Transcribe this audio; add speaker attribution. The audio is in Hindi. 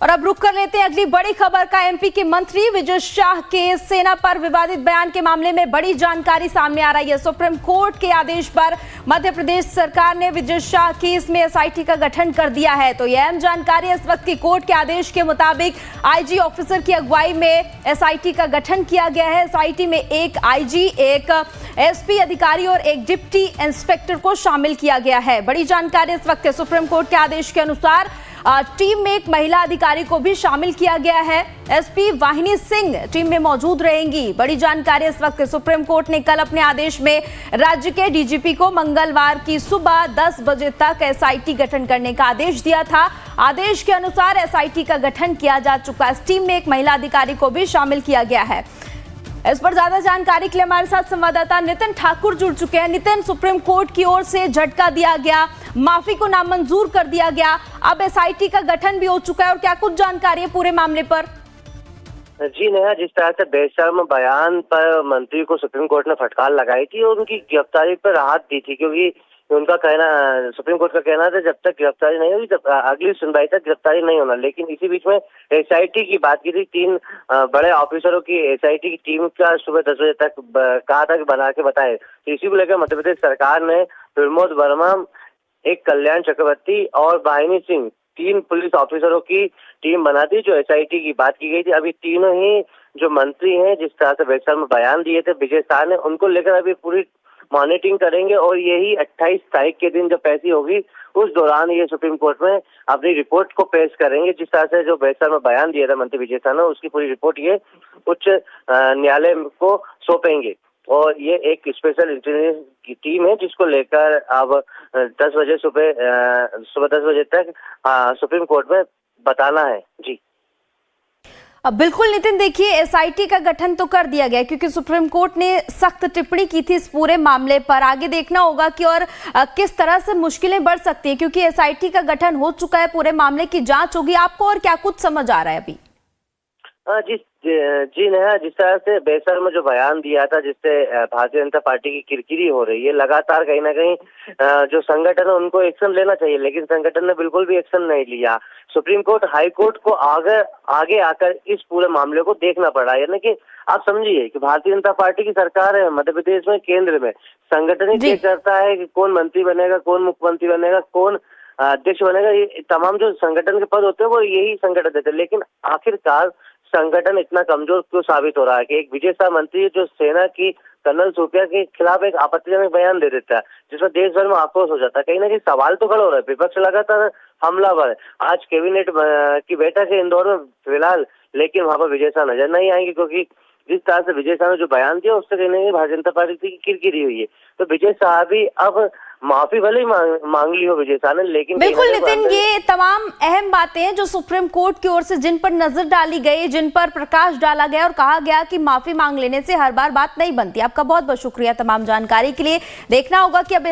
Speaker 1: और अब रुक कर लेते हैं अगली बड़ी खबर का। एमपी के मंत्री विजय शाह के सेना पर विवादित बयान के मामले में बड़ी जानकारी सामने आ रही है। सुप्रीम कोर्ट के आदेश पर मध्य प्रदेश सरकार ने विजय शाह केस में एसआईटी का गठन कर दिया है। तो यह अहम जानकारी इस वक्त की कोर्ट के आदेश के मुताबिक आईजी ऑफिसर की अगुवाई में एसआईटी का गठन किया गया है। एसआईटी में एक आईजी, एक एसपी अधिकारी और एक डिप्टी इंस्पेक्टर को शामिल किया गया है। बड़ी जानकारी इस वक्त सुप्रीम कोर्ट के आदेश के अनुसार टीम में एक महिला अधिकारी को भी शामिल किया गया है। एसपी वाहिनी सिंह टीम में मौजूद रहेंगी। बड़ी जानकारी इस वक्त सुप्रीम कोर्ट ने कल अपने आदेश में राज्य के डीजीपी को मंगलवार की सुबह 10 बजे तक एसआईटी गठन करने का आदेश दिया था। आदेश के अनुसार एसआईटी का गठन किया जा चुका है। इस टीम में एक महिला अधिकारी को भी शामिल किया गया है। इस पर ज्यादा जानकारी के लिए हमारे साथ संवाददाता नितिन ठाकुर जुड़ चुके हैं। नितिन, सुप्रीम कोर्ट की ओर से झटका दिया गया, माफी को नामंजूर कर दिया गया, अब एसआईटी का गठन भी हो चुका है और क्या कुछ जानकारी है पूरे मामले पर?
Speaker 2: जी नेहा, जिस तरह से बेशर्म बयान पर मंत्री को सुप्रीम कोर्ट ने फटकार लगाई थी और उनकी गिरफ्तारी पर राहत दी थी, क्योंकि उनका कहना, सुप्रीम कोर्ट का कहना था जब तक गिरफ्तारी नहीं होगी तब अगली सुनवाई तक गिरफ्तारी नहीं होना। लेकिन इसी बीच में एसआईटी की बात की थी। 3 बड़े ऑफिसरों की एसआईटी की टीम का सुबह 10 बजे तक कहा था कि बना के बताए। तो इसी को लेकर मध्य प्रदेश सरकार ने प्रमोद वर्मा, एक कल्याण चक्रवर्ती और वाहिनी सिंह, 3 पुलिस ऑफिसरों की टीम बना दी जो एसआईटी की बात की गई थी। अभी तीनों ही जो मंत्री हैं, जिस तरह से बेशर्म बयान दिए थे विजय शाह ने, उनको लेकर अभी पूरी मॉनिटरिंग करेंगे और यही 28 तारीख के दिन जब पैसी होगी उस दौरान ये सुप्रीम कोर्ट में अपनी रिपोर्ट को पेश करेंगे। जिस तरह से जो बेशर्म बयान दिया था मंत्री विजय शाह ने, उसकी पूरी रिपोर्ट ये उच्च न्यायालय को सौंपेंगे। और ये एक स्पेशल इंटेलिजेंस की टीम है जिसको लेकर अब 10 बजे सुबह 10 बजे तक सुप्रीम कोर्ट में बताना है। जी
Speaker 1: बिल्कुल नितिन, देखिए एसआईटी का गठन तो कर दिया गया क्योंकि सुप्रीम कोर्ट ने सख्त टिप्पणी की थी इस पूरे मामले पर। आगे देखना होगा कि और किस तरह से मुश्किलें बढ़ सकती हैं, क्योंकि एसआईटी का गठन हो चुका है, पूरे मामले की जांच होगी। आपको और क्या कुछ समझ आ रहा है अभी?
Speaker 2: जी नेहा, जिस तरह से बेशर्म जो बयान दिया था जिससे भारतीय जनता पार्टी की किरकिरी हो रही है, लगातार कहीं ना कहीं जो संगठन है उनको एक्शन लेना चाहिए, लेकिन संगठन ने बिल्कुल भी एक्शन नहीं लिया। सुप्रीम कोर्ट, हाई कोर्ट को आगे आकर इस पूरे मामले को देखना पड़ा। यानी कि आप समझिए कि भारतीय जनता पार्टी की सरकार है मध्य प्रदेश में, केंद्र में, संगठन ही तय करता है कि कौन मंत्री बनेगा, कौन मुख्यमंत्री बनेगा, कौन अध्यक्ष बनेगा। ये तमाम जो संगठन के पद होते हैं वो यही संगठन देते हैं। लेकिन आखिरकार संगठन इतना कमजोर क्यों साबित हो रहा है कि एक विजय शाह मंत्री जो सेना की कर्नल सूर्या के खिलाफ एक आपत्तिजनक बयान दे देता है जिसमें देश भर में आक्रोश हो जाता है। कहीं ना कहीं सवाल तो खड़ा हो रहा है, विपक्ष लगातार हमलावर है। आज कैबिनेट की बैठक है इंदौर में फिलहाल, लेकिन वहां पर विजय शाह नजर नहीं आएंगे, क्योंकि जिस तरह से विजय शाह ने जो बयान दिया उससे कहीं ना कहीं भारतीय जनता पार्टी की किरकिरी हुई है। तो विजय शाह भी अब माफी भले ही मांग ली हो विजय शाह ने, लेकिन
Speaker 1: बिल्कुल नितिन, ये तमाम अहम बातें हैं जो सुप्रीम कोर्ट की ओर से जिन पर नजर डाली गई, जिन पर प्रकाश डाला गया और कहा गया कि माफी मांग लेने से हर बार बात नहीं बनती। आपका बहुत बहुत शुक्रिया तमाम जानकारी के लिए। देखना होगा कि अब